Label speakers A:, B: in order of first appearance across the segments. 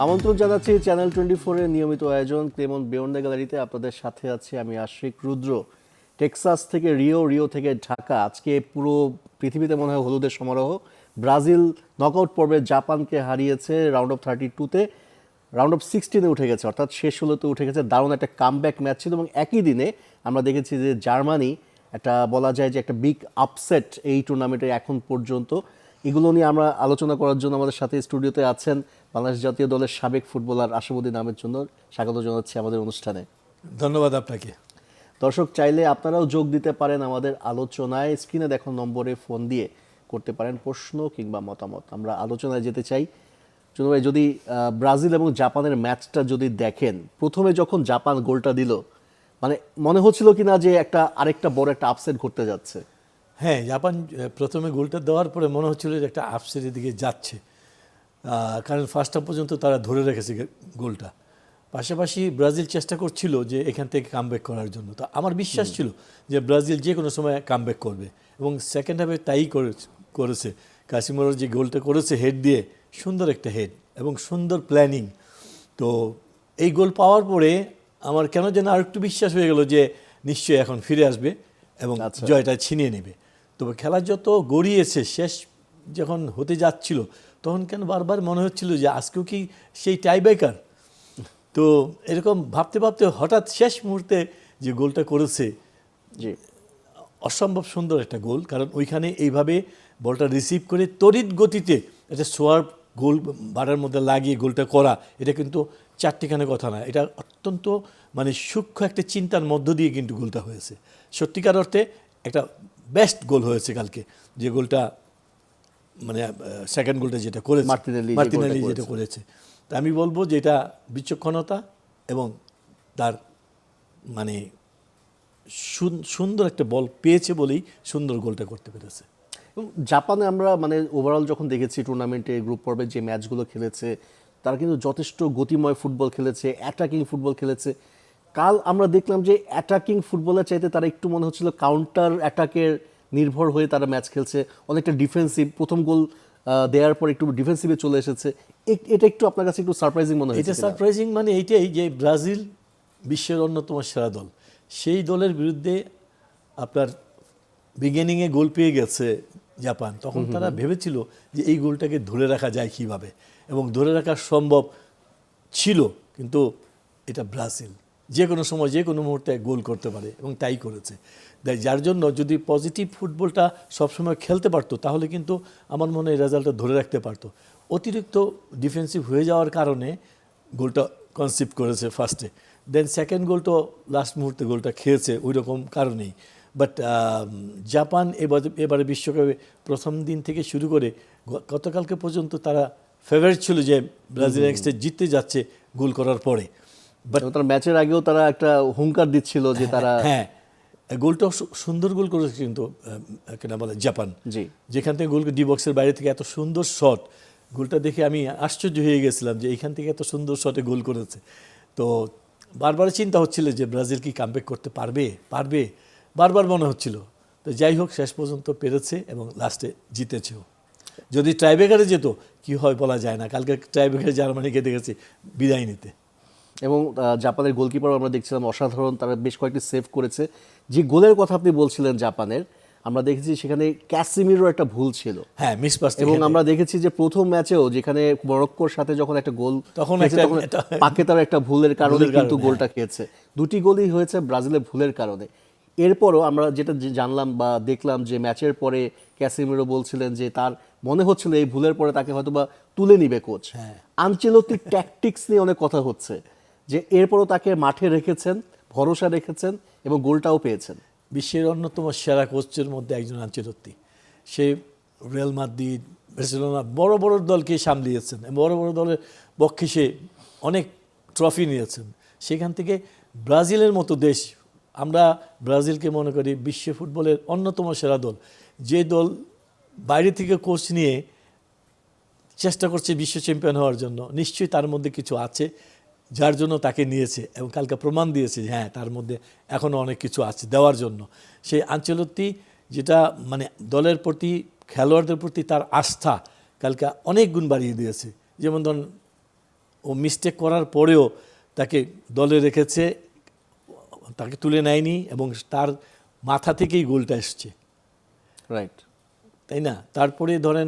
A: আমন্ত্রণ জানাচ্ছি চ্যানেল 24 এর নিয়মিত আয়োজন ক্লেমন্ট বেয়োন্ড দ্য গ্যালারিতে। আপনাদের সাথে আছি আমি আশিক রুদ্র। টেক্সাস থেকে রিও থেকে ঢাকা। আজকে পুরো পৃথিবীতে মনে হয় হলুদের সমারোহ। ব্রাজিল নকআউট পর্বে জাপানকে হারিয়েছে রাউন্ড অফ 32-তে, রাউন্ড অফ 16-এ উঠে গেছে, অর্থাৎ শেষ 16-তে উঠে গেছে। দারুণ একটা কামব্যাক ম্যাচ ছিল এবং একই দিনে আমরা দেখেছি যে জার্মানি একটা বলা যায় যে একটা বিগ আপসেট এই টুর্নামেন্টে এখন পর্যন্ত। এগুলো নিয়ে আমরা আলোচনা করার জন্য আমাদের সাথে স্টুডিওতে আছেন বাংলাদেশ জাতীয় দলের সাবেক ফুটবলার আশরাফুদ্দিন আহমেদ জন্য। স্বাগত জানাচ্ছি আমাদের অনুষ্ঠানে।
B: ধন্যবাদ আপনাকে।
A: দর্শক চাইলে আপনারাও যোগ দিতে পারেন আমাদের আলোচনায়, স্ক্রিনে দেখো নম্বরে ফোন দিয়ে করতে পারেন প্রশ্ন কিংবা মতামত। আমরা আলোচনায় যেতে চাই। চুনু ভাই, যদি ব্রাজিল এবং জাপানের ম্যাচটা যদি দেখেন, প্রথমে যখন জাপান গোলটা দিল, মানে মনে হচ্ছিল কিনা যে আরেকটা বড় একটা আপসেট ঘটতে যাচ্ছে?
B: হ্যাঁ, জাপান প্রথমে গোলটা দেওয়ার পরে মনে হচ্ছিল যে একটা আপসেটের দিকে যাচ্ছে, কারণ ফার্স্ট হাফ পর্যন্ত তারা ধরে রেখেছে গোলটা। পাশাপাশি ব্রাজিল চেষ্টা করছিল যে এখান থেকে কামব্যাক করার জন্য। তো আমার বিশ্বাস ছিল যে ব্রাজিল যে কোনো সময় কামব্যাক করবে এবং সেকেন্ড হাফে তাই করেছে। কাসিমোর যে গোলটা করেছে হেড দিয়ে, সুন্দর একটা হেড এবং সুন্দর প্ল্যানিং। তো এই গোল পাওয়ার পরে আমার কেন যেন আর একটু বিশ্বাস হয়ে গেল যে নিশ্চয়ই এখন ফিরে আসবে এবং জয়টা ছিনিয়ে নেবে। তবে খেলা যত গড়িয়েছে, শেষ যখন হতে যাচ্ছিল, তখন কেন বারবার মনে হচ্ছিল যে আজকেও কি সেই টাইব্রেকার। তো এরকম ভাবতে ভাবতে হঠাৎ শেষ মুহূর্তে যে গোলটা করেছে,
A: জি,
B: অসম্ভব সুন্দর একটা গোল। কারণ ওইখানে এইভাবে বলটা রিসিভ করে তড়িৎ গতিতে একটা সোয়ার্প গোল বাড়ার মধ্যে লাগিয়ে গোলটা করা, এটা কিন্তু চারটিখানে কথা না, এটা অত্যন্ত মানে সূক্ষ্ম একটা চিন্তার মধ্য দিয়ে কিন্তু গোলটা হয়েছে। সত্যিকার অর্থে একটা বেস্ট গোল হয়েছে কালকে, যে গোলটা মানে সেকেন্ড গোলটা যেটা করেছে মার্টিনেলি যেটা করেছে। তা আমি বলবো যে এটা বিচক্ষণতা এবং তার মানে সুন্দর একটা বল পেয়েছে বলেই সুন্দর গোলটা করতে পেরেছে।
A: জাপানে আমরা মানে ওভারঅল যখন দেখেছি টুর্নামেন্টে গ্রুপ পর্বে যে ম্যাচগুলো খেলেছে, তারা কিন্তু যথেষ্ট গতিময় ফুটবল খেলেছে, অ্যাটাকিং ফুটবল খেলেছে। কাল আমরা দেখলাম যে অ্যাটাকিং ফুটবলের চাইতে তারা একটু মনে হচ্ছিল কাউন্টার অ্যাটাকের নির্ভর হয়ে তারা ম্যাচ খেলছে, অনেকটা ডিফেন্সিভ। প্রথম গোল দেওয়ার পর একটু ডিফেন্সিভে চলে এসেছে। এটা একটু আপনার কাছে একটু সারপ্রাইজিং মনে হয়েছে?
B: এটা সারপ্রাইজিং মানে এইটাই যে ব্রাজিল বিশ্বের অন্যতম সেরা দল, সেই দলের বিরুদ্ধে আপনার বিগিনিংয়ে গোল পেয়ে গেছে জাপান। তখন তারা ভেবেছিল যে এই গোলটাকে ধরে রাখা যায় কিভাবে, এবং ধরে রাখা সম্ভব ছিল। কিন্তু এটা ব্রাজিল যে কোনো সময় যে কোনো মুহূর্তে গোল করতে পারে এবং তাই করেছে। যার জন্য যদি পজিটিভ ফুটবলটা সবসময় খেলতে পারতো, তাহলে কিন্তু আমার মনে হয় রেজাল্টটা ধরে রাখতে পারতো। অতিরিক্ত ডিফেন্সিভ হয়ে যাওয়ার কারণে গোলটা কনসিভ করেছে ফার্স্টে, দেন সেকেন্ড গোলটা লাস্ট মুহূর্তে গোলটা খেয়েছে ওই রকম কারণেই। বাট জাপান এবারে বিশ্বকাপে প্রথম দিন থেকে শুরু করে গতকালকে পর্যন্ত তারা ফেভারিট ছিল যে ব্রাজিল নেক্সটে জিততে যাচ্ছে গোল করার পরে।
A: বাট তার ম্যাচের আগেও তারা একটা হুঙ্কার দিচ্ছিল যে তারা,
B: হ্যাঁ, গোলটা সুন্দর গোল করেছে কিন্তু কেনা বলে জাপান,
A: জি,
B: যেখান থেকে গোল ডি বক্সের বাইরে থেকে এত সুন্দর শট, গোলটা দেখে আমি আশ্চর্য হয়ে গেছিলাম যে এইখান থেকে এত সুন্দর শটে গোল করেছে। তো বারবার চিন্তা হচ্ছিল যে ব্রাজিল কি কামব্যাক করতে পারবে বারবার মনে হচ্ছিল। তো যাই হোক, শেষ পর্যন্ত পেরেছে এবং লাস্টে জিতেছেও। যদি টাইব্রেকারে যেত কি হয় বলা যায় না। কালকে টাইব্রেকারে জার্মানিকে দেখেছি বিদায় নিতে।
A: এবং জাপানের গোলকিপার আমরা দেখছিলাম অসাধারণ, তারা বেশ কয়েকটি সেভ করেছে। যে গোলের কথা আপনি বলছিলেন জাপানের, আমরা দেখেছি সেখানে ক্যাসিমিরোর একটা ভুল ছিল।
B: হ্যাঁ, মিস পাস।
A: এবং আমরা দেখেছি যে প্রথম ম্যাচেও যেখানে মরক্কোর সাথে যখন একটা গোল
B: তখন
A: পাকেতার একটা ভুলের কারণে কিন্তু গোলটা খেয়েছে। দুটি গোলই হয়েছে ব্রাজিলের ভুলের কারণে। এরপরও আমরা যেটা জানলাম বা দেখলাম যে ম্যাচের পরে ক্যাসিমিরো বলছিলেন যে তার মনে হচ্ছিল এই ভুলের পরে তাকে হয়তোবা তুলে নিবে কোচ। আনচেলত্তির ট্যাকটিক্স নিয়ে অনেক কথা হচ্ছে যে এরপরও তাকে মাঠে রেখেছেন, ভরসা রেখেছেন এবং গোলটাও পেয়েছেন।
B: বিশ্বের অন্যতম সেরা কোচের মধ্যে একজন আনচেলত্তি। সে রিয়াল মাদ্রিদ, বার্সেলোনা বড় বড় দলকে সামলিয়েছেন, বড় বড় দলের পক্ষে সে অনেক ট্রফি নিয়েছেন। সেখান থেকে ব্রাজিলের মতো দেশ, আমরা ব্রাজিলকে মনে করি বিশ্ব ফুটবলের অন্যতম সেরা দল। যে দল বাইরে থেকে কোচ নিয়ে চেষ্টা করছে বিশ্ব চ্যাম্পিয়ন হওয়ার জন্য, নিশ্চয়ই তার মধ্যে কিছু আছে যার জন্য তাকে নিয়েছে, এবং কালকে প্রমাণ দিয়েছে হ্যাঁ তার মধ্যে এখনও অনেক কিছু আছে দেওয়ার জন্য। সেই আনচেলত্তি যেটা মানে দলের প্রতি, খেলোয়াড়দের প্রতি তার আস্থা কালকে অনেক গুণ বাড়িয়ে দিয়েছে। যেমন ধরুন ও মিস্টেক করার পরেও তাকে দলে রেখেছে, তাকে তুলে নেয়নি এবং তার মাথা থেকেই গোলটা এসছে,
A: রাইট।
B: তাই না? তারপরে ধরেন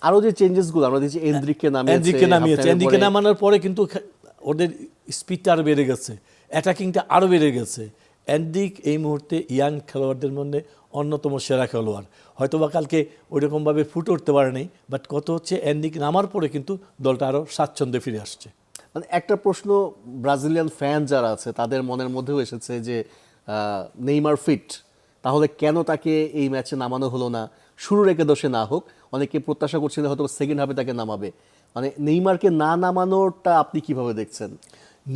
A: আরো যে চেঞ্জেসগুলো আমরা দেখছি, এন্দ্রিককে
B: এনরিকে নামিয়েছে, এনরিকে নামানোর পরে কিন্তু ওদের স্পিডটা আরও বেড়ে গেছে, অ্যাটাকিংটা আরও বেড়ে গেছে। এনরিক এই মুহূর্তে ইয়াং খেলোয়াড়দের মধ্যে অন্যতম সেরা খেলোয়াড়। হয়তো বা কালকে ওইরকমভাবে ফুটে উঠতে পারেনি, বাট কত হচ্ছে এনরিক নামার পরে কিন্তু দলটা আরও স্বাচ্ছন্দ্যে ফিরে আসছে।
A: মানে একটা প্রশ্ন ব্রাজিলিয়ান ফ্যান যারা আছে তাদের মনের মধ্যেও এসেছে যে নেইমার ফিট, তাহলে কেন তাকে এই ম্যাচে নামানো হলো না? শুরুর একাদশে না হোক, অনেকে প্রত্যাশা করছিলেন হয়তো সেকেন্ড হাফে তাকে নামাবে। মানে নেইমারকে না নামানোটা আপনি কিভাবে দেখছেন?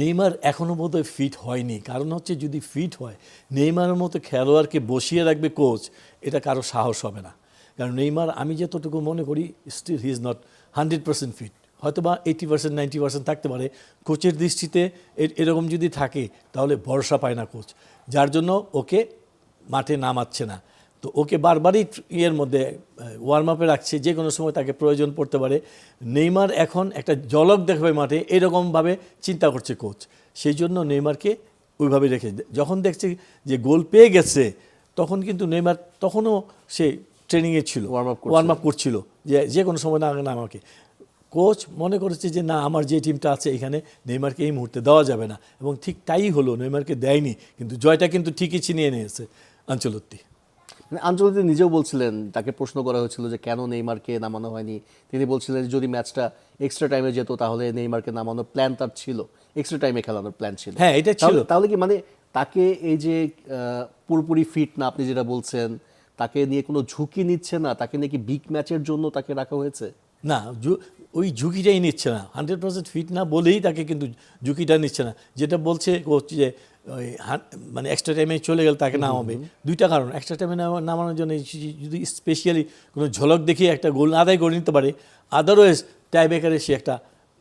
B: নেইমার এখনও বোধহয় ফিট হয়নি। কারণ হচ্ছে যদি ফিট হয়, নেইমারের মতো খেলোয়াড়কে বসিয়ে রাখবে কোচ, এটা কারো সাহস হবে না। কারণ নেইমার, আমি যতটুকু মনে করি, still he is not 100% fit. হয়তো বা 80% 90% থাকতে পারে। কোচের দৃষ্টিতে এরকম যদি থাকে তাহলে ভরসা পায় না কোচ, যার জন্য ওকে মাঠে নামাচ্ছে না। তো ওকে বারবারই ইয়ের মধ্যে ওয়ার্ম আপে রাখছে, যে কোনো সময় তাকে প্রয়োজন পড়তে পারে। নেইমার এখন একটা ঝলক দেখবে মাঠে, এরকমভাবে চিন্তা করছে কোচ। সেই জন্য নেইমারকে ওইভাবে রেখে, যখন দেখছে যে গোল পেয়ে গেছে, তখন কিন্তু নেইমার তখনও সে ট্রেনিংয়ে ছিল, ওয়ার্ম আপ করছিল, যে কোনো সময় না আমাকে। কোচ মনে করেছে যে না, আমার যে টিমটা আছে এখানে নেইমারকে এই মুহূর্তে দেওয়া যাবে না, এবং ঠিক তাই হলো, নেইমারকে দেয়নি। কিন্তু জয়টা কিন্তু ঠিকই ছিনিয়ে নিয়েছে আনচেলত্তি।
A: আঞ্চলিক নিজেও বলছিলেন, তাকে প্রশ্ন করা হয়েছিল যে কেন নেইমারকে নামানো হয়নি। তিনি বলছিলেন যদি ম্যাচটা এক্সট্রা টাইমে যেত তাহলে নেইমারকে নামানোর প্ল্যান তার ছিল, এক্সট্রা টাইমে খেলানোর প্ল্যান ছিল।
B: হ্যাঁ, এটা ছিল।
A: তাহলে কি মানে তাকে এই যে পুরোপুরি ফিট না, আপনি যেটা বলছেন, তাকে নিয়ে কোনো ঝুঁকি নিচ্ছে না? তাকে নাকি বিগ ম্যাচের জন্য তাকে রাখা হয়েছে?
B: না, ওই ঝুঁকিটাই নিচ্ছে না। 100% ফিট না বলেই তাকে কিন্তু ঝুঁকিটা নিচ্ছে না। যেটা বলছে কোচ যে ওই মানে এক্সট্রা টাইমে চলে গেলে তাকে নামাবে। দুইটা কারণ, এক্সট্রা টাইমে নামানোর জন্য যদি স্পেশালি কোনো ঝলক দেখিয়ে একটা গোল আদায় করে নিতে পারে, আদারওয়াইজ টাইব্রেকারে সে একটা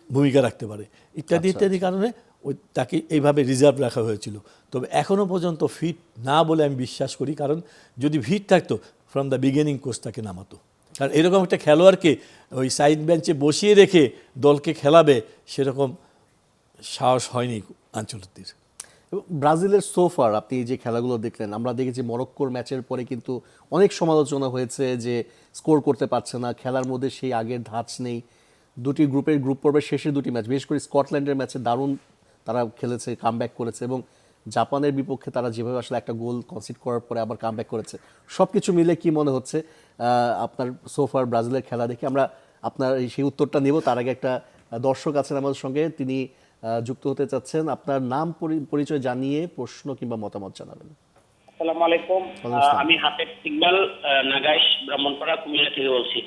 B: ভূমিকা রাখতে পারে, ইত্যাদি ইত্যাদি কারণে ওই তাকে এইভাবে রিজার্ভ রাখা হয়েছিল। তবে এখনও পর্যন্ত ফিট না বলে আমি বিশ্বাস করি, কারণ যদি ফিট থাকতো ফ্রম দ্য বিগিনিং কোচ তাকে নামাতো। কারণ এরকম একটা খেলোয়াড়কে ওই সাইড বেঞ্চে বসিয়ে রেখে দলকে খেলাবে, সেরকম সাহস হয়নি আনচেলত্তির।
A: ব্রাজিলের সোফার আপনি যে খেলাগুলো দেখলেন, আমরা দেখেছি মরক্কোর ম্যাচের পরে কিন্তু অনেক সমালোচনা হয়েছে যে স্কোর করতে পারছে না, খেলার মধ্যে সেই আগের ধাঁচ নেই। দুটি গ্রুপ পর্বের শেষের দুটি ম্যাচ, বিশেষ করে স্কটল্যান্ডের ম্যাচে দারুণ তারা খেলেছে, কামব্যাক করেছে, এবং জাপানের বিপক্ষে তারা যেভাবে আসলে একটা গোল কনসিড করার পরে আবার কামব্যাক করেছে। সব কিছু মিলে কি মনে হচ্ছে আপনার সোফার ব্রাজিলের খেলা দেখে? আমরা আপনার সেই উত্তরটা নেব, তার আগে একটা দর্শক আছেন আমাদের সঙ্গে, তিনি যুক্ত হতে চাচ্ছেন। আপনার নাম পরিচয় জানিয়ে প্রশ্ন কিংবা মতামত জানাবেন।
C: আসসালামু আলাইকুম, আমি হাফেজ ইকবাল নাগাইশ ব্রাহ্মণপাড়া কুমিল্লা থেকে বলছি।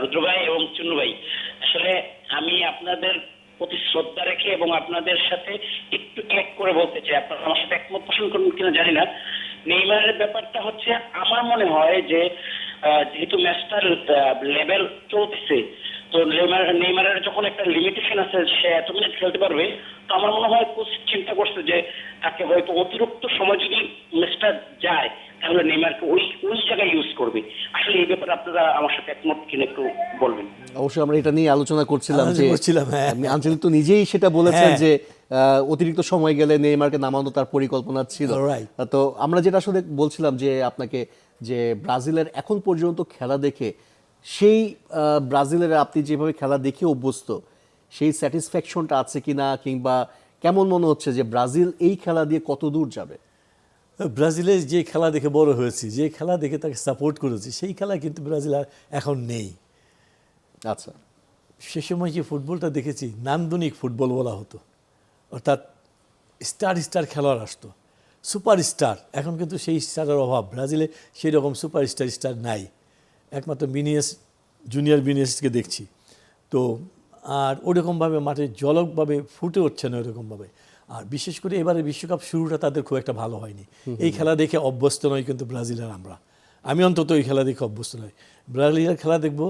C: রুদ্র ভাই এবং চুন্নু ভাই, আসলে আমি আপনাদের প্রতি শ্রদ্ধা রেখে এবং আপনাদের সাথে একটু এক করে বলতে চাই, আপনারা আমার সাথে একমত পোষণ করুন কিনা জানি না। নেইমারের ব্যাপারটা হচ্ছে, আমার মনে হয় যে যেহেতু ম্যাচটার লেভেল চলতেছে, তো নেইমারের যখন একটা লিমিটেশন আছে, সে এত মিনিট খেলতে পারবে, তো আমার মনে হয় কোচ চিন্তা করছে যে তাকে হয়তো অতিরিক্ত সময় যদি ম্যাচটা যায় তাহলে নেইমারকে ওই জায়গায় ইউজ করবে। আসলে এই ব্যাপারে আপনারা আমার সাথে একমত কিনা একটু বলবেন।
A: অবশ্যই আমরা এটা নিয়ে আলোচনা করছিলাম যে
B: হ্যাঁ।
A: আঞ্চলিক তো নিজেই সেটা বলেছেন যে অতিরিক্ত সময় গেলে নেইমারকে নামানো তার পরিকল্পনা ছিল। তো আমরা যেটা আসলে বলছিলাম যে আপনাকে, যে ব্রাজিলের এখন পর্যন্ত খেলা দেখে সেই ব্রাজিলের আপনি যেভাবে খেলা দেখে অভ্যস্ত, সেই স্যাটিসফ্যাকশনটা আছে কিনা, কিংবা কেমন মনে হচ্ছে যে ব্রাজিল এই খেলা দিয়ে কত দূর যাবে?
B: ব্রাজিলের যে খেলা দেখে বড় হয়েছি, যে খেলা দেখে তাকে সাপোর্ট করেছি, সেই খেলা কিন্তু ব্রাজিল আর এখন নেই।
A: আচ্ছা,
B: সে সময় যে ফুটবলটা দেখেছি, নান্দনিক ফুটবল বলা হতো, অর্থাৎ স্টার খেলোয়াড় আসতো, সুপারস্টার। এখন কিন্তু সেই স্টারের অভাব, ব্রাজিলে সেই রকম স্টার নাই। একমাত্র জুনিয়র বিনিয়াসকে দেখছি। তো আর ওরকমভাবে মাঠে জলকভাবে ফুটে উঠছে না ওরকমভাবে। আর বিশেষ করে এবারে বিশ্বকাপ শুরুটা তাদের খুব একটা ভালো হয়নি। এই খেলা দেখে অভ্যস্ত নয় কিন্তু ব্রাজিলের আমরা, আমি অন্তত এই খেলা দেখে অভ্যস্ত নয়। ব্রাজিলের খেলা দেখব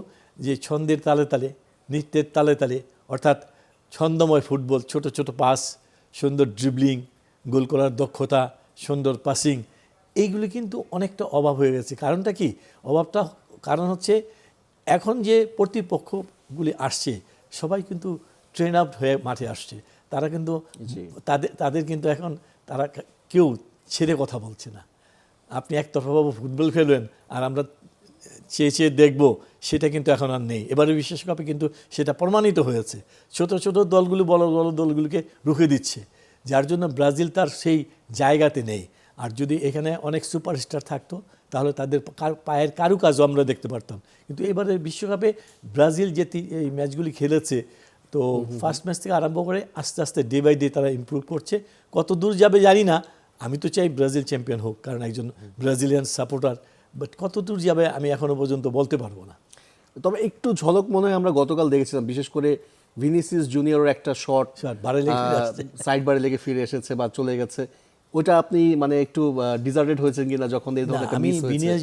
B: যে ছন্দের তালে তালে, নৃত্যের তালে তালে, অর্থাৎ ছন্দময় ফুটবল, ছোট ছোট পাস, সুন্দর ড্রিবলিং, গোল করার দক্ষতা, সুন্দর পাসিং, এইগুলি কিন্তু অনেকটা অভাব হয়ে গেছে। কারণটা কি? কারণ হচ্ছে এখন যে প্রতিপক্ষগুলি আসছে সবাই কিন্তু ট্রেন আউট হয়ে মাঠে আসছে, তারা কিন্তু
A: জি।
B: তাদের কিন্তু এখন তারা কেউ ছেড়ে কথা বলছে না। আপনি একতরফাভাবে ফুটবল খেলবেন আর আমরা চেয়ে চেয়ে দেখবো, সেটা কিন্তু এখন আর নেই। এবারে বিশ্বকাপে কিন্তু সেটা প্রমাণিত হয়েছে। ছোট ছোট দলগুলো বড় বড় দলগুলোকে রুখে দিচ্ছে, যার জন্য ব্রাজিল তার সেই জায়গাতে নেই। আর যদি এখানে অনেক সুপারস্টার থাকতো তাহলে তাদের পায়ের কারুকাজও আমরা দেখতে পারতাম। কিন্তু এবারে বিশ্বকাপে ব্রাজিল যে এই ম্যাচগুলি খেলেছে, তো ফার্স্ট ম্যাচ থেকে আরম্ভ করে আস্তে আস্তে ডে বাই ডে তারা ইমপ্রুভ করছে। কত দূর যাবে জানি না, আমি তো চাই ব্রাজিল চ্যাম্পিয়ন হোক, কারণ একজন ব্রাজিলিয়ান সাপোর্টার। বাট কত দূর যাবে আমি এখনো পর্যন্ত বলতে পারবো না।
A: তবে একটু ঝলক মনে হয় আমরা গতকাল দেখেছিলাম, বিশেষ করে ভিনিসিয়াস জুনিয়রের একটা শট
B: বারে লেগে ফিরে আসছে।
A: সাইড বারে লেগে ফিরে এসেছে বা চলে গেছে, ওটা আপনি মানে একটু ডিজার্টেড হয়েছেন কিনা যখন এই ধরনের একটা
B: আমি
A: মিস হয়েছে?
B: ভিনিয়াস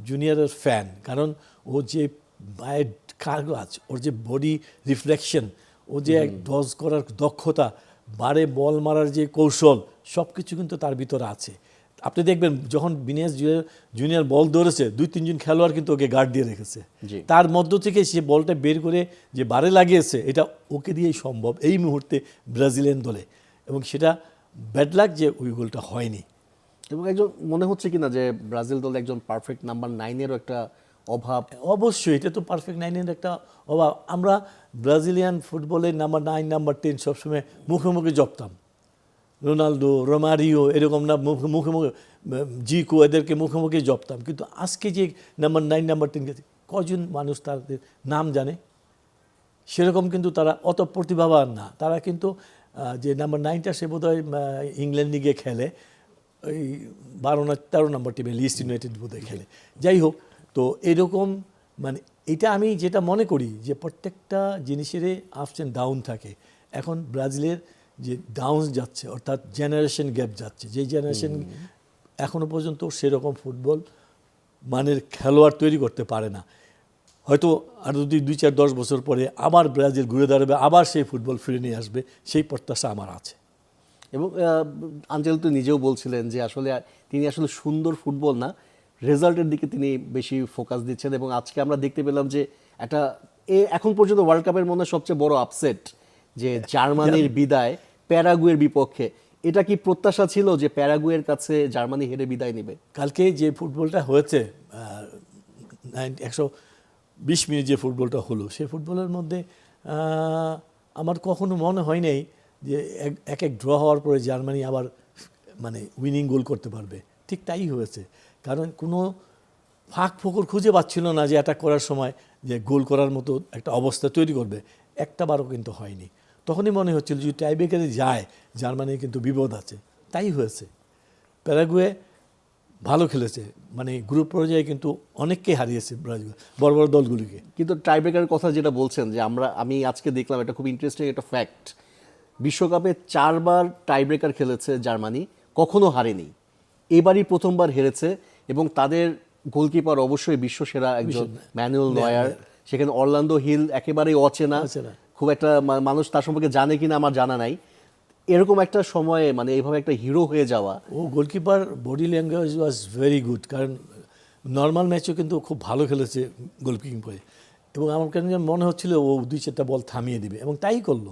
B: জুনিয়রের ফ্যান, কারণ ও যে পায়ের কাজ, ওর যে বডি রিফ্লেকশন, ও যে ডজ করার দক্ষতা, বারে বল মারার যে কৌশল, সব কিছু কিন্তু তার ভিতরে আছে। আপনি দেখবেন যখন ভিনিয়াস জুনিয়র বল ধরেছে, 2-3 জন খেলোয়াড় কিন্তু ওকে গার্ড দিয়ে রেখেছে।
A: জি।
B: তার মধ্য থেকে সে বলটা বের করে যে বারে লাগিয়েছে, এটা ওকে দিয়েই সম্ভব এই মুহূর্তে ব্রাজিলিয়ান দলে। এবং সেটা ব্যাড লাক যে ওই গোলটা হয়নি।
A: এবং একজন মনে হচ্ছে কিনা যে ব্রাজিল দলে একজন পারফেক্ট নাম্বার 9-এরও একটা অভাব?
B: অবশ্যই এটা তো পারফেক্ট 9-এর একটা অভাব। আমরা ব্রাজিলিয়ান ফুটবলের নাম্বার 9, নাম্বার 10 সবসময় মুখে মুখে জপতাম। রোনালদো, রোমারিও, এরকম না মুখে মুখে জিকো, এদেরকে মুখে মুখে জপতাম। কিন্তু আজকে যে নাম্বার 9, নাম্বার 10 কজন মানুষ তাদের নাম জানে? সেরকম কিন্তু তারা অত প্রতিভাবান না। তারা কিন্তু যে নাম্বার 9টা সে বোধহয় ইংল্যান্ড লিগে খেলে, ওই 12 না 13 নম্বর টিমে লিস্ট ইউনাইটেড বোধহয় খেলে। যাই হোক, তো এরকম মানে এটা আমি যেটা মনে করি যে প্রত্যেকটা জিনিসেরই আপস অ্যান্ড ডাউন থাকে। এখন ব্রাজিলের যে ডাউন যাচ্ছে, অর্থাৎ জেনারেশন গ্যাপ যাচ্ছে, যে জেনারেশন এখনো পর্যন্ত সেরকম ফুটবল মানের খেলোয়াড় তৈরি করতে পারে না। হয়তো আর যদি 2-4-10 বছর পরে আবার ব্রাজিল ঘুরে দাঁড়াবে, আবার সেই ফুটবল ফিরে নিয়ে আসবে, সেই প্রত্যাশা আমার আছে।
A: এবং আঞ্চেল তো নিজেও বলছিলেন যে আসলে তিনি আসলে সুন্দর ফুটবল না, রেজাল্টের দিকে তিনি বেশি ফোকাস দিচ্ছেন। এবং আজকে আমরা দেখতে পেলাম যে একটা এখন পর্যন্ত ওয়ার্ল্ড কাপের মধ্যে সবচেয়ে বড় আপসেট, যে জার্মানির বিদায় প্যারাগুয়ের বিপক্ষে। এটা কি প্রত্যাশা ছিল যে প্যারাগুয়ের কাছে জার্মানি হেরে বিদায় নেবে?
B: কালকে যে ফুটবলটা হয়েছে, 120 মিনিট যে ফুটবলটা হলো, সেই ফুটবলের মধ্যে আমার কখনো মনে হয় নাই যে এক ড্র হওয়ার পরে জার্মানি আবার মানে উইনিং গোল করতে পারবে। ঠিক তাই হয়েছে, কারণ কোনো ফাঁক ফোকর খুঁজে পাচ্ছিল না যে অ্যাটাক করার সময় যে গোল করার মতো একটা অবস্থা তৈরি করবে। একটা বারও কিন্তু হয়নি। তখনই মনে হচ্ছিল যদি টাইব্রেকারে যায় জার্মানির কিন্তু বিপদ আছে। তাই হয়েছে। প্যারাগুয়ে ভালো খেলেছে, মানে গ্রুপ পর্যায়ে কিন্তু অনেককে হারিয়েছে ব্রাজিল, বড় বড় দলগুলিকে।
A: কিন্তু টাইব্রেকারের কথা যেটা বলছেন, যে আমি আজকে দেখলাম এটা খুব ইন্টারেস্টিং একটা ফ্যাক্ট, বিশ্বকাপে 4 বার টাইব্রেকার খেলেছে জার্মানি, কখনো হারেনি। এবারই প্রথমবার হেরেছে। এবং তাদের গোলকিপার অবশ্যই বিশ্বসেরা একজন ম্যানুয়েল নয়ার, সেখানে অরল্যান্ডো হিল একেবারেই অচেনা, খুব একটা মানুষ তার সম্পর্কে জানে কিনা আমার জানা নাই। এরকম একটা সময়ে মানে এইভাবে একটা হিরো হয়ে যাওয়া।
B: ও goalkeeper body language was very good, কারণ নর্মাল ম্যাচও কিন্তু খুব ভালো খেলেছে গোলকিপিং করে। এবং আমার কেন মনে হচ্ছিল ও 2-4টা বল থামিয়ে দিবে, এবং তাই করলো।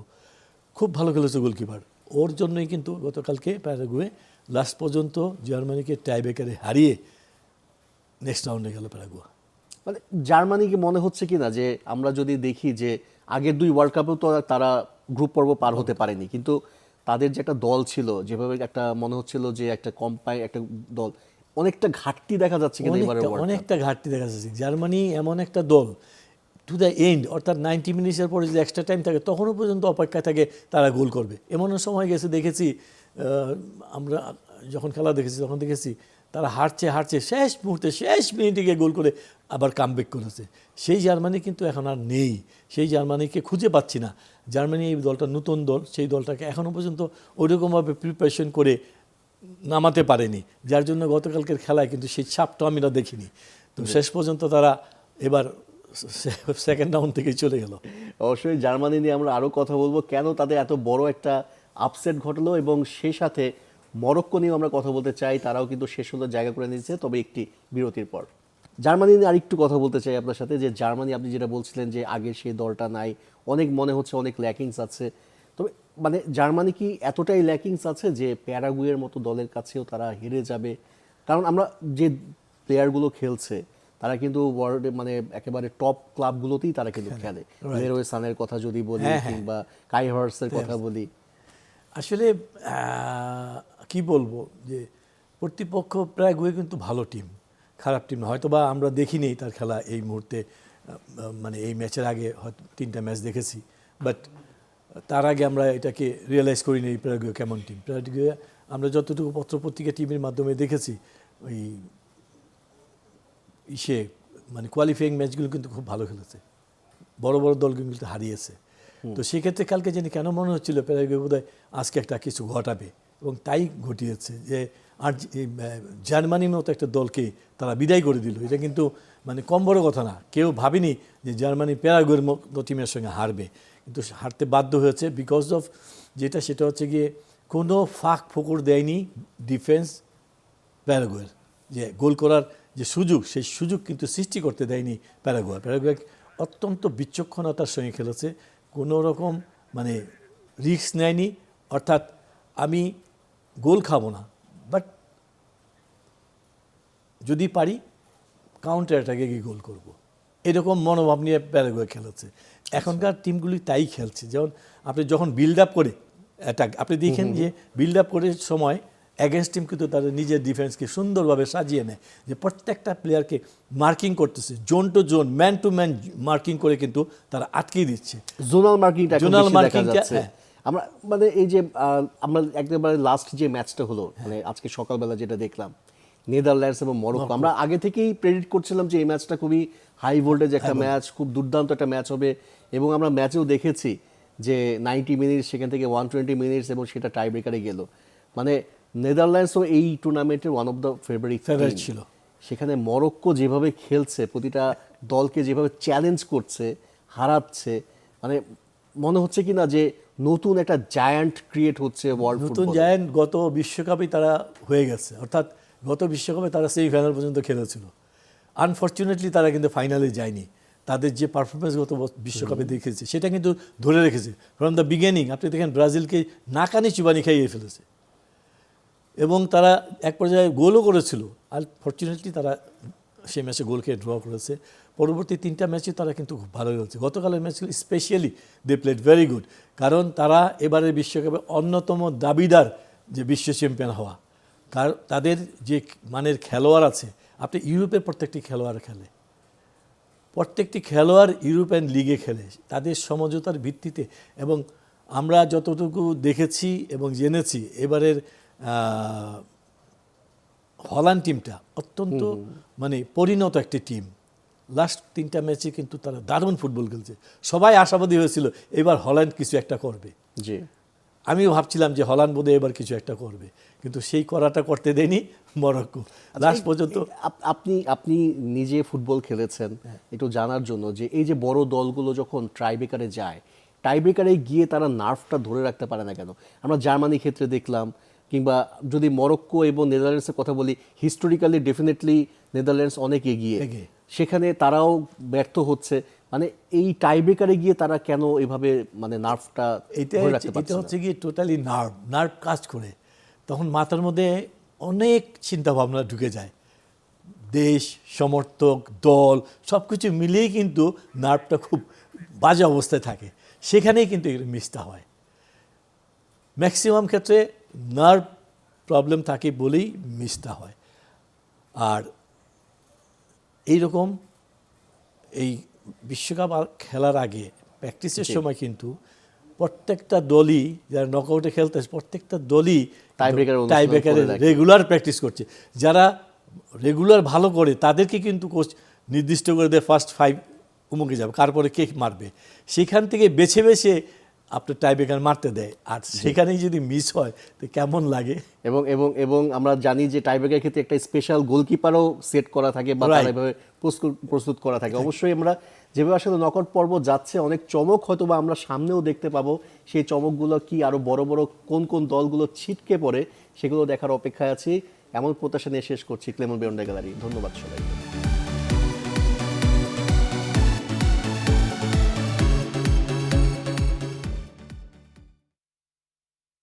B: খুব ভালো খেলেছে গোলকিপার। ওর জন্যই কিন্তু গতকালকে প্যারাগুয়ে লাস্ট পর্যন্ত জার্মানিকে টাইব্রেকারে হারিয়ে নেক্সট রাউন্ডে গেল প্যারাগুয়ে।
A: মানে জার্মানিকে মনে হচ্ছে কিনা যে আমরা যদি দেখি যে আগের 2 ওয়ার্ল্ড কাপেও তো তারা গ্রুপ পর্ব পার হতে পারেনি, কিন্তু তাদের যে একটা দল ছিল, যেভাবে একটা মনে হচ্ছিল যে একটা কম্পাই একটা দল, অনেকটা ঘাটতি দেখা যাচ্ছে কিনা এবারে ওয়ার্ল্ড কাপ?
B: অনেকটা ঘাটতি দেখা যাচ্ছে। জার্মানি এমন একটা দল টু দ্য এন্ড, অর্থাৎ 90 মিনিটের পরে যদি এক্সট্রা টাইম থাকে তখনও পর্যন্ত অপেক্ষায় থাকে তারা গোল করবে। এমনও সময় গেছে দেখেছি, আমরা যখন খেলা দেখেছি তখন দেখেছি তারা হারছে শেষ মুহূর্তে শেষ মিনিটে গিয়ে গোল করে আবার কামব্যাক করেছে। সেই জার্মানি কিন্তু এখন আর নেই, সেই জার্মানিকে খুঁজে পাচ্ছি না। জার্মানি এই দলটা নতুন দল, সেই দলটাকে এখনও পর্যন্ত ওইরকমভাবে প্রিপারেশন করে নামাতে পারেনি, যার জন্য গতকালকের খেলায় কিন্তু সেই ছাপটা আমরা দেখিনি। তো শেষ পর্যন্ত তারা এবার সেকেন্ড রাউন্ড থেকেই চলে গেল।
A: অবশ্যই জার্মানি নিয়ে আমরা আরও কথা বলবো, কেন তাদের এত বড় একটা আপসেট ঘটলো, এবং সেই সাথে মরক্কো নিয়েও আমরা কথা বলতে চাই। তারাও কিন্তু শেষ হলো জায়গা করে নিয়েছে, তবে একটি বিরতির পর। জার্মানি নিয়ে আরেকটু কথা বলতে চাই আপনার সাথে, যে জার্মানি আপনি যেটা বলছিলেন যে আগে সেই দলটা নাই, অনেক মনে হচ্ছে অনেক ল্যাকিংস আছে, তবে মানে জার্মানি কি এতটাই ল্যাকিংস আছে যে প্যারাগুয়ের মতো দলের কাছেও তারা হেরে যাবে? কারণ আমরা যে প্লেয়ারগুলো খেলছে তারা কিন্তু ওয়ার্ল্ডে মানে একেবারে টপ ক্লাবগুলোতেই তারা কিন্তু খেলে। লেরোয় সানের কথা যদি বলি, কিংবা কাই হাভার্টসের কথা বলি,
B: আসলে কি বলবো যে প্রতিপক্ষ প্যারাগুয়ে কিন্তু ভালো টিম, খারাপ টিম না। হয়তো বা আমরা দেখিনি তার খেলা এই মুহূর্তে, মানে এই ম্যাচের আগে হয়তো 3টা ম্যাচ দেখেছি, বাট তার আগে আমরা এটাকে রিয়েলাইজ করিনি এই প্যারাগুয়ে কেমন টিম। প্যারাগুয়ে আমরা যতটুকু পত্রপত্রিকা টিমের মাধ্যমে দেখেছি, ওই মানে কোয়ালিফাইং ম্যাচগুলো কিন্তু খুব ভালো খেলেছে, বড় বড় দলগুলো কিন্তু হারিয়েছে। তো সেক্ষেত্রে কালকে জানি কেন মনে হচ্ছিল প্যারাগুয়ে বোধহয় আজকে একটা কিছু ঘটাবে, এবং তাই ঘটিয়েছে যে আর জার্মানির মতো একটা দলকে তারা বিদায় করে দিল। এটা কিন্তু মানে কম বড় কথা না, কেউ ভাবেনি যে জার্মানি প্যারাগুয়ের মতো টিমের সঙ্গে হারবে, কিন্তু হারতে বাধ্য হয়েছে বিকজ অফ সেটা হচ্ছে গিয়ে কোনো ফাঁক ফোকর দেয়নি ডিফেন্স প্যারাগুয়ের, যে গোল করার যে সুযোগ, সেই সুযোগ কিন্তু সৃষ্টি করতে দেয়নি প্যারাগুয়ে। প্যারাগুয়ে অত্যন্ত বিচক্ষণতার সঙ্গে খেলেছে, কোনো রকম মানে রিস্ক নেয়নি, অর্থাৎ আমি গোল খাবো না, বাট যদি পারি কাউন্টার অ্যাটাকে গিয়ে গোল করব, এরকম মনোভাব নিয়ে প্যারাগুয়ে খেলেছে। এখনকার টিমগুলি তাই খেলছে, যেমন আপনি যখন বিল্ড আপ করে অ্যাটাক, আপনি দেখেন যে বিল্ড আপ করে সময় অ্যাগেন্স্ট টিম কিন্তু তাদের নিজের ডিফেন্সকে সুন্দরভাবে সাজিয়ে নেয়, যে প্রত্যেকটা প্লেয়ারকে মার্কিং করতেছে, zone to zone, man to man marking করে কিন্তু তারা আটকিয়ে দিচ্ছে।
A: জোনাল মার্কিংটা
B: জোনাল মার্কিংটা
A: আমরা মানে এই যে আমরা একেবারে লাস্ট যে ম্যাচটা হলো, মানে আজকে সকালবেলা যেটা দেখলাম নেদারল্যান্ডস এবং মরক্কো, আমরা আগে থেকেই প্রেডিক্ট করছিলাম যে এই ম্যাচটা খুবই হাই ভোল্টেজ একটা ম্যাচ, খুব দুর্দান্ত একটা ম্যাচ হবে, এবং আমরা ম্যাচেও দেখেছি যে 90 মিনিটস সেখান থেকে 120 মিনিটস, এবং সেটা টাই ব্রেকারে গেল। মানে নেদারল্যান্ডসও এই টুর্নামেন্টের ওয়ান অফ দ্য ফেভারিট
B: ছিল।
A: সেখানে মরক্কো যেভাবে খেলছে, প্রতিটা দলকে যেভাবে চ্যালেঞ্জ করছে, হারাচ্ছে, মানে মনে হচ্ছে কি না যে নতুন একটা জায়ান্ট ক্রিয়েট হচ্ছে ওয়ার্ল্ড ফুটবল।
B: নতুন জায়ান্ট গত বিশ্বকাপে তারা হয়ে গেছে, অর্থাৎ গত বিশ্বকাপে তারা সেমিফাইনাল পর্যন্ত খেলেছিল। আনফর্চুনেটলি তারা কিন্তু ফাইনালে যায়নি। তাদের যে পারফরমেন্স গত বিশ্বকাপে দেখেছে সেটা কিন্তু ধরে রেখেছে ফ্রম দ্য বিগিনিং। আপনি দেখেন ব্রাজিলকে নাকানি চুবানি খাইয়ে ফেলেছে, এবং তারা এক পর্যায়ে গোলও করেছিল। আনফর্চুনেটলি তারা সেই ম্যাচে গোল খেয়ে ড্র করেছে। পরবর্তী 3টা ম্যাচে তারা কিন্তু খুব ভালো খেলেছে। গতকালের ম্যাচগুলো specially they played very good, কারণ তারা এবারের বিশ্বকাপে অন্যতম দাবিদার যে বিশ্ব চ্যাম্পিয়ন হওয়া। কারণ তাদের যে মানের খেলোয়াড় আছে, আপনি ইউরোপের প্রত্যেকটি খেলোয়াড় খেলে, প্রত্যেকটি খেলোয়াড় ইউরোপিয়ান লিগে খেলে তাদের সমঝোতার ভিত্তিতে। এবং আমরা যতটুকু দেখেছি এবং জেনেছি, এবারের হল্যান্ড টিমটা অত্যন্ত মানে পরিণত একটি টিম। লাস্ট 3টা ম্যাচে কিন্তু তারা দারুণ ফুটবল খেলছে। সবাই আশাবাদী হয়েছিল এবার হল্যান্ড কিছু একটা করবে।
A: জি,
B: আমিও ভাবছিলাম যে হল্যান্ড বোধহয় এবার কিছু একটা করবে, কিন্তু সেই করাটা করতে দেয়নি মরক্কো লাস্ট পর্যন্ত।
A: আপনি নিজে ফুটবল খেলেছেন, একটু জানার জন্য যে এই যে বড় দলগুলো যখন টাইব্রেকারে যায়, টাইব্রেকারে গিয়ে তারা নার্ভটা ধরে রাখতে পারে না কেন? আমরা জার্মানির ক্ষেত্রে দেখলাম, কিংবা যদি মরক্কো এবং নেদারল্যান্ডসের কথা বলি, হিস্টোরিক্যালি ডেফিনেটলি নেদারল্যান্ডস অনেক এগিয়ে, সেখানে তারাও ব্যর্থ হচ্ছে। মানে এই টাইব্রেকারে গিয়ে তারা কেন এভাবে মানে নার্ভটা ধরে রাখতে পারছে না?
B: এটা হচ্ছে গিয়ে টোটালি নার্ভ কাজ করে, তখন মাথার মধ্যে অনেক চিন্তা ভাবনা ঢুকে যায়, দেশ, সমর্থক, দল সব কিছু মিলিয়েই কিন্তু নার্ভটা খুব বাজে অবস্থায় থাকে, সেখানেই কিন্তু মিসটা হয়। ম্যাক্সিমাম ক্ষেত্রে নার্ভ প্রবলেম থাকে বলেই মিসটা হয়। আর এইরকম এই বিশ্বকাপ খেলার আগে প্র্যাকটিসের সময় কিন্তু প্রত্যেকটা দলই যারা নকআউটে খেলতেছে, প্রত্যেকটা দলই টাইব্রেকারে রেগুলার প্র্যাকটিস করছে। যারা রেগুলার ভালো করে তাদেরকে কিন্তু কোচ নির্দিষ্ট করে দেয় ফার্স্ট 5 উমুকে যাবে, তারপরে কে মারবে, সেখান থেকে বেছে বেছে আপনার টাইব্রেকার মারতে দেয়। আর সেখানেই যদি মিস হয় তো কেমন লাগে।
A: এবং এবং এবং আমরা জানি যে টাইব্রেকারের ক্ষেত্রে একটা স্পেশাল গোলকিপারও সেট করা থাকে বা এভাবে প্রস্তুত করা থাকে। অবশ্যই আমরা যেভাবে আসলে নকআউট পর্ব যাচ্ছে, অনেক চমক হয়তো বা আমরা সামনেও দেখতে পাবো। সেই চমকগুলো কি আরো বড় বড় কোন কোন দলগুলো ছিটকে পড়ে, সেগুলো দেখার অপেক্ষায় আছি। এমন প্রত্যাশা নিয়ে শেষ করছি ক্লেমন বেরোন্ডা গ্যালারি। ধন্যবাদ সবাই।